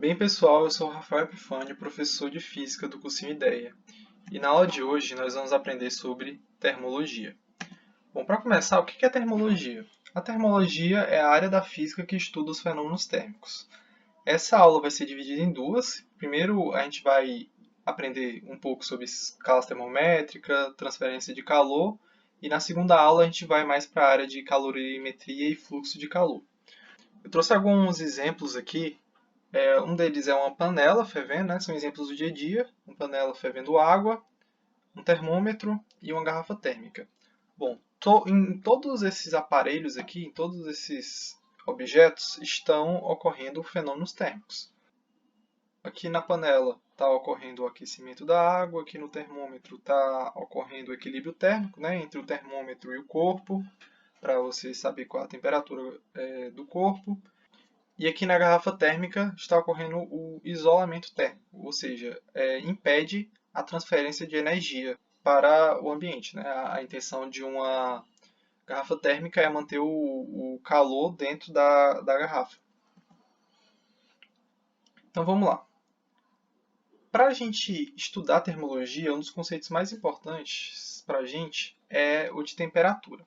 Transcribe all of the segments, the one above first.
Bem, pessoal, eu sou o Rafael Epifânio, professor de Física do cursinho Ideia. E na aula de hoje nós vamos aprender sobre termologia. Bom, para começar, o que é termologia? A termologia é a área da física que estuda os fenômenos térmicos. Essa aula vai ser dividida em duas. Primeiro, a gente vai aprender um pouco sobre escalas termométrica, transferência de calor. E na segunda aula a gente vai mais para a área de calorimetria e fluxo de calor. Eu trouxe alguns exemplos aqui. Um deles é uma panela fervendo, né? São exemplos do dia a dia. Uma panela fervendo água, um termômetro e uma garrafa térmica. Bom, em todos esses aparelhos aqui, em todos esses objetos, estão ocorrendo fenômenos térmicos. Aqui na panela está ocorrendo o aquecimento da água, aqui no termômetro está ocorrendo o equilíbrio térmico, né, entre o termômetro e o corpo, para você saber qual a temperatura do corpo. E aqui na garrafa térmica está ocorrendo o isolamento térmico, ou seja, impede a transferência de energia para o ambiente. Né? A intenção de uma garrafa térmica é manter o calor dentro da garrafa. Então vamos lá. Para a gente estudar termologia, um dos conceitos mais importantes para a gente é o de temperatura.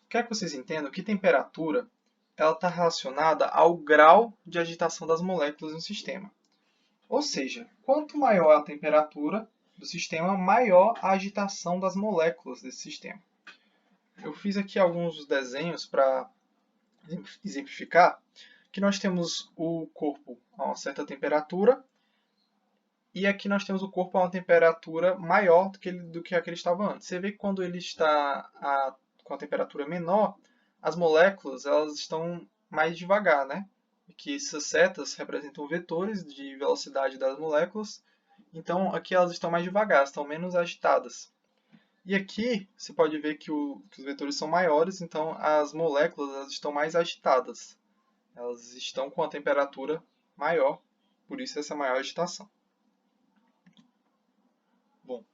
Quero que vocês entendam que temperatura ela está relacionada ao grau de agitação das moléculas no sistema. Ou seja, quanto maior a temperatura do sistema, maior a agitação das moléculas desse sistema. Eu fiz aqui alguns desenhos para exemplificar que nós temos o corpo a uma certa temperatura e aqui nós temos o corpo a uma temperatura maior do que a que ele estava antes. Você vê que quando ele está com a temperatura menor, as moléculas elas estão mais devagar, né? Que essas setas representam vetores de velocidade das moléculas. Então, aqui elas estão mais devagar, estão menos agitadas. E aqui você pode ver que os vetores são maiores, então as moléculas elas estão mais agitadas. Elas estão com a temperatura maior, por isso essa maior agitação. Bom,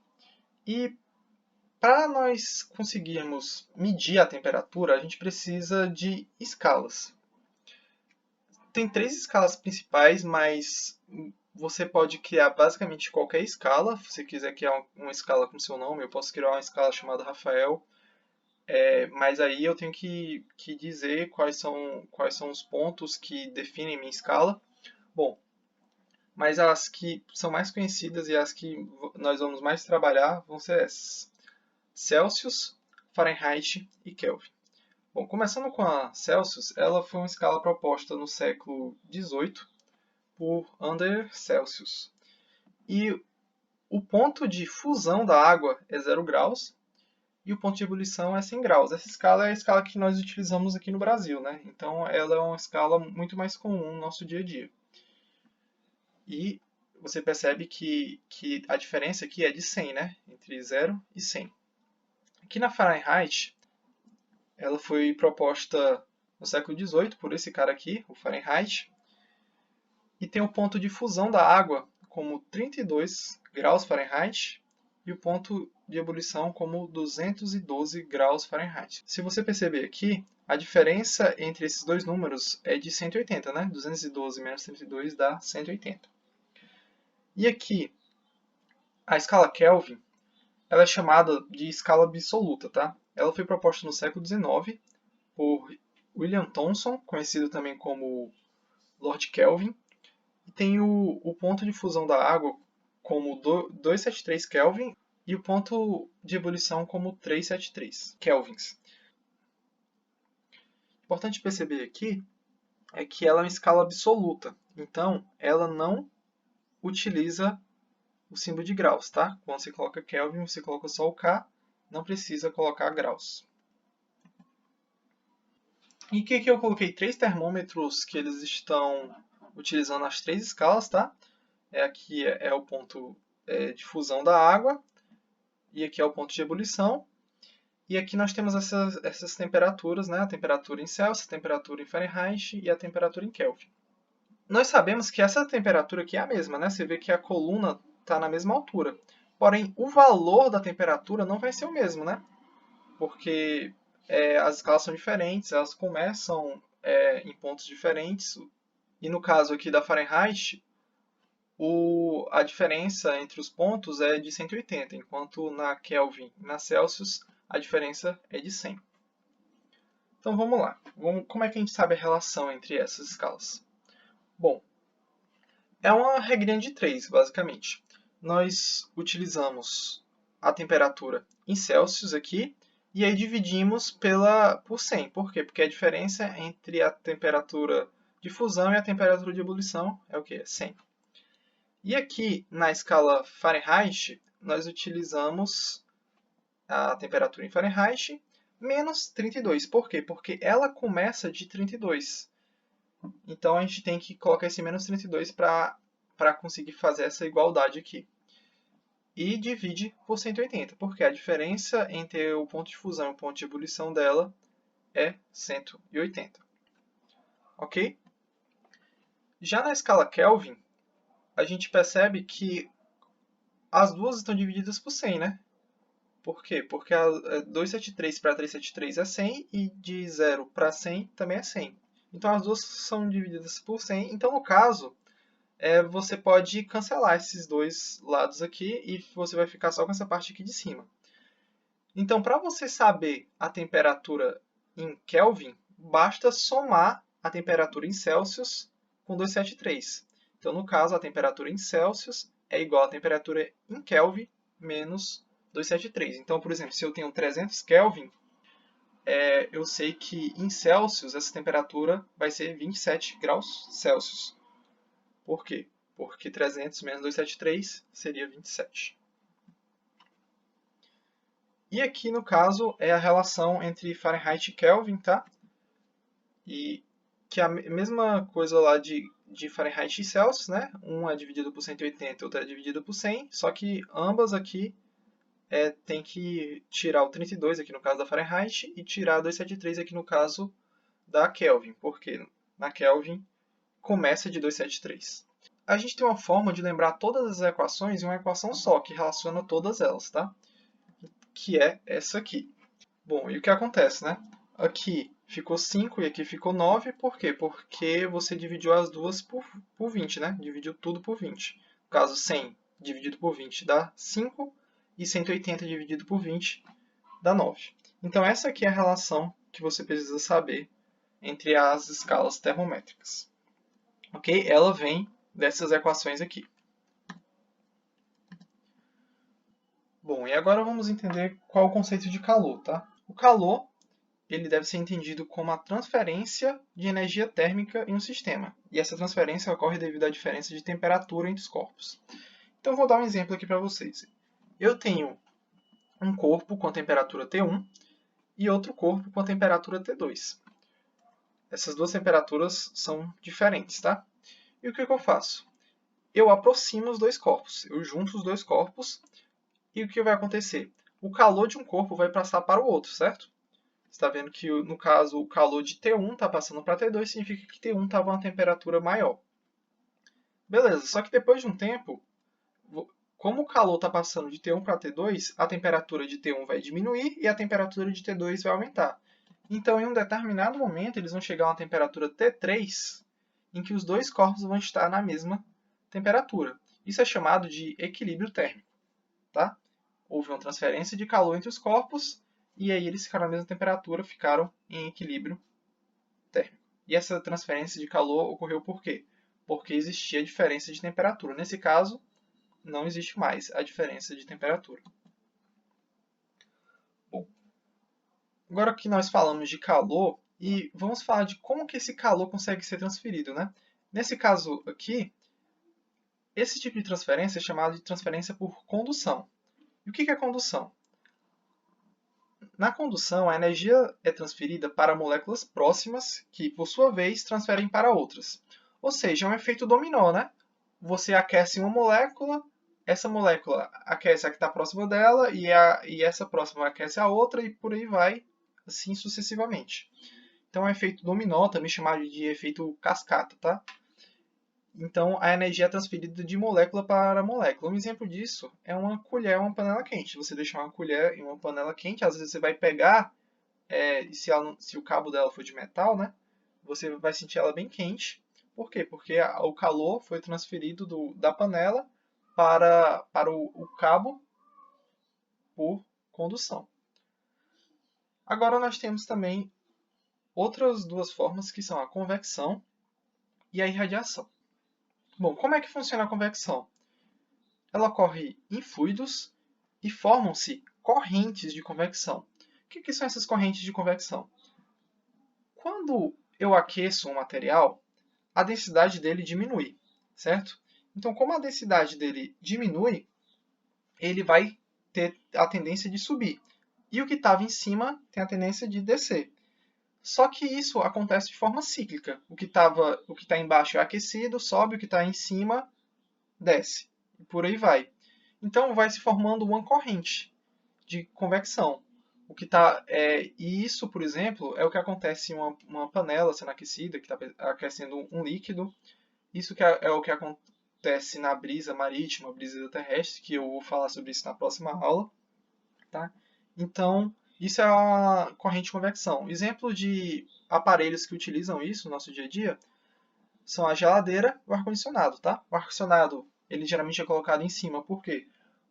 e para nós conseguirmos medir a temperatura, a gente precisa de escalas. Tem 3 escalas principais, mas você pode criar basicamente qualquer escala. Se você quiser criar uma escala com seu nome, eu posso criar uma escala chamada Rafael. Mas aí eu tenho que dizer quais são os pontos que definem minha escala. Bom, mas as que são mais conhecidas e as que nós vamos mais trabalhar vão ser essas: Celsius, Fahrenheit e Kelvin. Bom, começando com a Celsius, ela foi uma escala proposta no século XVIII por Anders Celsius. E o ponto de fusão da água é 0 graus e o ponto de ebulição é 100 graus. Essa escala é a escala que nós utilizamos aqui no Brasil, né? Então ela é uma escala muito mais comum no nosso dia a dia. E você percebe que a diferença aqui é de 100, né? Entre 0 e 100. Aqui na Fahrenheit, ela foi proposta no século XVIII por esse cara aqui, o Fahrenheit, e tem o ponto de fusão da água como 32 graus Fahrenheit e o ponto de ebulição como 212 graus Fahrenheit. Se você perceber aqui, a diferença entre esses dois números é de 180, né? 212 menos 32 dá 180. E aqui, a escala Kelvin, ela é chamada de escala absoluta, tá? Ela foi proposta no século XIX por William Thomson, conhecido também como Lord Kelvin, e tem o ponto de fusão da água como 273 Kelvin e o ponto de ebulição como 373 Kelvins. Importante perceber aqui é que ela é uma escala absoluta, então ela não utiliza o símbolo de graus, tá? Quando você coloca Kelvin, você coloca só o K, não precisa colocar graus. E aqui eu coloquei 3 termômetros que eles estão utilizando as 3 escalas, tá? Aqui é o ponto de fusão da água, e aqui é o ponto de ebulição. E aqui nós temos essas temperaturas, né? A temperatura em Celsius, a temperatura em Fahrenheit e a temperatura em Kelvin. Nós sabemos que essa temperatura aqui é a mesma, né? Você vê que a coluna está na mesma altura. Porém, o valor da temperatura não vai ser o mesmo, né? Porque as escalas são diferentes, elas começam em pontos diferentes E no caso aqui da Fahrenheit, a diferença entre os pontos é de 180, enquanto na Kelvin e na Celsius a diferença é de 100. Então vamos lá. Como é que a gente sabe a relação entre essas escalas? Bom, é uma regrinha de 3, basicamente. Nós utilizamos a temperatura em Celsius aqui, e aí dividimos por 100. Por quê? Porque a diferença entre a temperatura de fusão e a temperatura de ebulição é o quê? 100. E aqui, na escala Fahrenheit, nós utilizamos a temperatura em Fahrenheit menos 32. Por quê? Porque ela começa de 32. Então, a gente tem que colocar esse menos 32 para conseguir fazer essa igualdade aqui. E divide por 180, porque a diferença entre o ponto de fusão e o ponto de ebulição dela é 180. Ok? Já na escala Kelvin, a gente percebe que as duas estão divididas por 100, né? Por quê? Porque 273 para 373 é 100 e de 0 para 100 também é 100. Então, as duas são divididas por 100. Então, no caso, você pode cancelar esses dois lados aqui e você vai ficar só com essa parte aqui de cima. Então, para você saber a temperatura em Kelvin, basta somar a temperatura em Celsius com 273. Então, no caso, a temperatura em Celsius é igual à temperatura em Kelvin menos 273. Então, por exemplo, se eu tenho 300 Kelvin, eu sei que em Celsius essa temperatura vai ser 27 graus Celsius. Por quê? Porque 300 menos 273 seria 27. E aqui, no caso, é a relação entre Fahrenheit e Kelvin, tá? E que é a mesma coisa lá de Fahrenheit e Celsius, né? Um é dividido por 180, outro é dividido por 100, só que ambas aqui tem que tirar o 32 aqui no caso da Fahrenheit e tirar 273 aqui no caso da Kelvin, porque na Kelvin começa de 273. A gente tem uma forma de lembrar todas as equações em uma equação só, que relaciona todas elas, tá? Que é essa aqui. Bom, e o que acontece, né? Aqui ficou 5 e aqui ficou 9, por quê? Porque você dividiu as duas por 20, né? Dividiu tudo por 20. No caso, 100 dividido por 20 dá 5 e 180 dividido por 20 dá 9. Então, essa aqui é a relação que você precisa saber entre as escalas termométricas. Ok? Ela vem dessas equações aqui. Bom, e agora vamos entender qual é o conceito de calor, tá? O calor, ele deve ser entendido como a transferência de energia térmica em um sistema. E essa transferência ocorre devido à diferença de temperatura entre os corpos. Então, vou dar um exemplo aqui para vocês. Eu tenho um corpo com a temperatura T1 e outro corpo com a temperatura T2. Essas duas temperaturas são diferentes, tá? E o que eu faço? Eu aproximo os dois corpos, eu junto os dois corpos. E o que vai acontecer? O calor de um corpo vai passar para o outro, certo? Você está vendo que, no caso, o calor de T1 está passando para T2, significa que T1 estava a uma temperatura maior. Beleza, só que depois de um tempo, como o calor está passando de T1 para T2, a temperatura de T1 vai diminuir e a temperatura de T2 vai aumentar. Então, em um determinado momento, eles vão chegar a uma temperatura T3, em que os dois corpos vão estar na mesma temperatura. Isso é chamado de equilíbrio térmico, tá? Houve uma transferência de calor entre os corpos e aí eles ficaram na mesma temperatura, ficaram em equilíbrio térmico. E essa transferência de calor ocorreu por quê? Porque existia diferença de temperatura. Nesse caso, não existe mais a diferença de temperatura. Bom, agora que nós falamos de calor, e vamos falar de como que esse calor consegue ser transferido, né? Nesse caso aqui, esse tipo de transferência é chamado de transferência por condução. E o que é condução? Na condução, a energia é transferida para moléculas próximas, que, por sua vez, transferem para outras. Ou seja, é um efeito dominó, né? Você aquece uma molécula, essa molécula aquece a que está próxima dela, e essa próxima aquece a outra, e por aí vai, assim sucessivamente. Então, é um efeito dominó, também chamado de efeito cascata, tá? Então, a energia é transferida de molécula para molécula. Um exemplo disso é uma colher ou uma panela quente. Você deixa uma colher em uma panela quente, às vezes você vai pegar, se o cabo dela for de metal, né? Você vai sentir ela bem quente, Por quê? Porque o calor foi transferido da panela para o cabo por condução. Agora nós temos também outras duas formas, que são a convecção e a irradiação. Bom, como é que funciona a convecção? Ela ocorre em fluidos e formam-se correntes de convecção. O que são essas correntes de convecção? Quando eu aqueço um material, a densidade dele diminui, certo? Então, como a densidade dele diminui, ele vai ter a tendência de subir. E o que estava em cima tem a tendência de descer. Só que isso acontece de forma cíclica. O que está embaixo é aquecido, sobe, o que está em cima desce. E por aí vai. Então vai se formando uma corrente de convecção. E isso, por exemplo, é o que acontece em uma panela sendo aquecida, que está aquecendo um líquido. Isso é o que acontece na brisa marítima, brisa terrestre, que eu vou falar sobre isso na próxima aula. Tá? Então, isso é a corrente de convecção. Exemplo de aparelhos que utilizam isso no nosso dia a dia são a geladeira e o ar-condicionado. Tá? O ar-condicionado ele geralmente é colocado em cima. Por quê?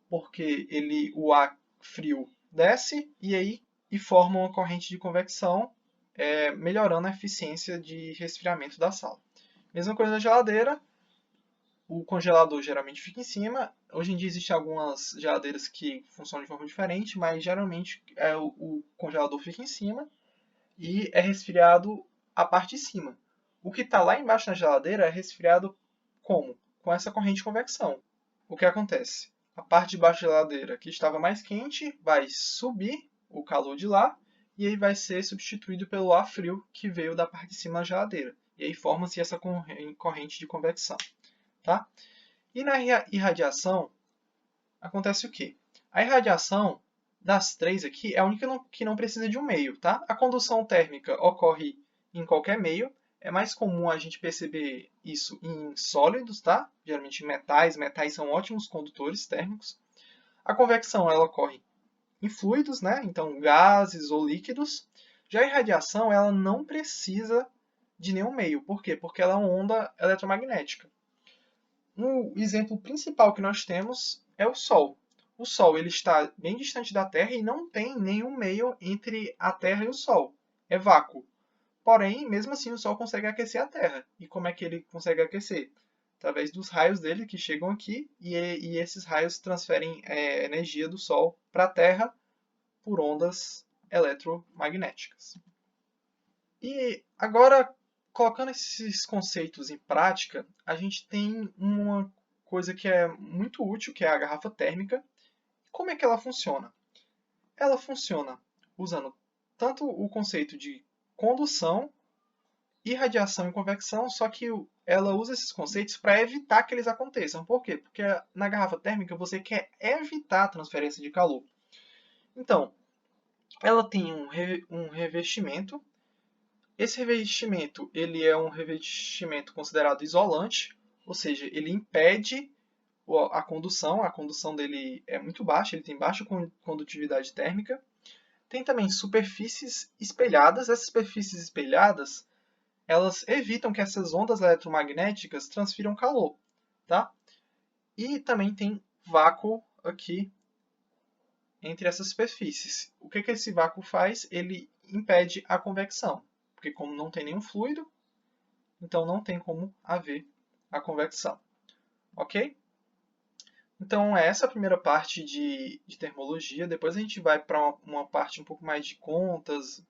Porque o ar frio desce e forma uma corrente de convecção, melhorando a eficiência de resfriamento da sala. Mesma coisa na geladeira, o congelador geralmente fica em cima. Hoje em dia existem algumas geladeiras que funcionam de forma diferente, mas geralmente o congelador fica em cima e é resfriado a parte de cima. O que está lá embaixo na geladeira é resfriado como? Com essa corrente de convecção. O que acontece? A parte de baixo da geladeira, que estava mais quente, vai subir o calor de lá e aí vai ser substituído pelo ar frio que veio da parte de cima da geladeira. E aí forma-se essa corrente de convecção. Tá? E na irradiação, acontece o quê? A irradiação das três aqui é a única que não precisa de um meio. Tá? A condução térmica ocorre em qualquer meio. É mais comum a gente perceber isso em sólidos, tá? Geralmente em metais. Metais são ótimos condutores térmicos. A convecção ela ocorre em fluidos, né? Então gases ou líquidos. Já a irradiação ela não precisa de nenhum meio. Por quê? Porque ela é uma onda eletromagnética. Um exemplo principal que nós temos é o Sol. O Sol ele está bem distante da Terra e não tem nenhum meio entre a Terra e o Sol. É vácuo. Porém, mesmo assim, o Sol consegue aquecer a Terra. E como é que ele consegue aquecer? Através dos raios dele que chegam aqui e esses raios transferem energia do Sol para a Terra por ondas eletromagnéticas. E agora, colocando esses conceitos em prática, a gente tem uma coisa que é muito útil, que é a garrafa térmica. Como é que ela funciona? Ela funciona usando tanto o conceito de condução, irradiação e convecção, só que ela usa esses conceitos para evitar que eles aconteçam. Por quê? Porque na garrafa térmica você quer evitar a transferência de calor. Então, ela tem um revestimento. Esse revestimento ele é um revestimento considerado isolante, ou seja, ele impede a condução dele é muito baixa, ele tem baixa condutividade térmica. Tem também superfícies espelhadas. Essas superfícies espelhadas elas evitam que essas ondas eletromagnéticas transfiram calor. Tá? E também tem vácuo aqui entre essas superfícies. O que esse vácuo faz? Ele impede a convecção. Porque como não tem nenhum fluido, então não tem como haver a convecção. Ok? Então, essa é a primeira parte de termologia. Depois a gente vai para uma parte um pouco mais de contas,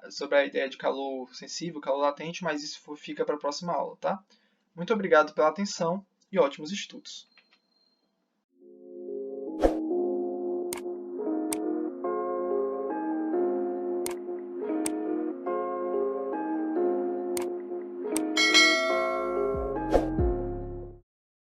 sobre a ideia de calor sensível, calor latente, mas isso fica para a próxima aula. Tá? Muito obrigado pela atenção e ótimos estudos!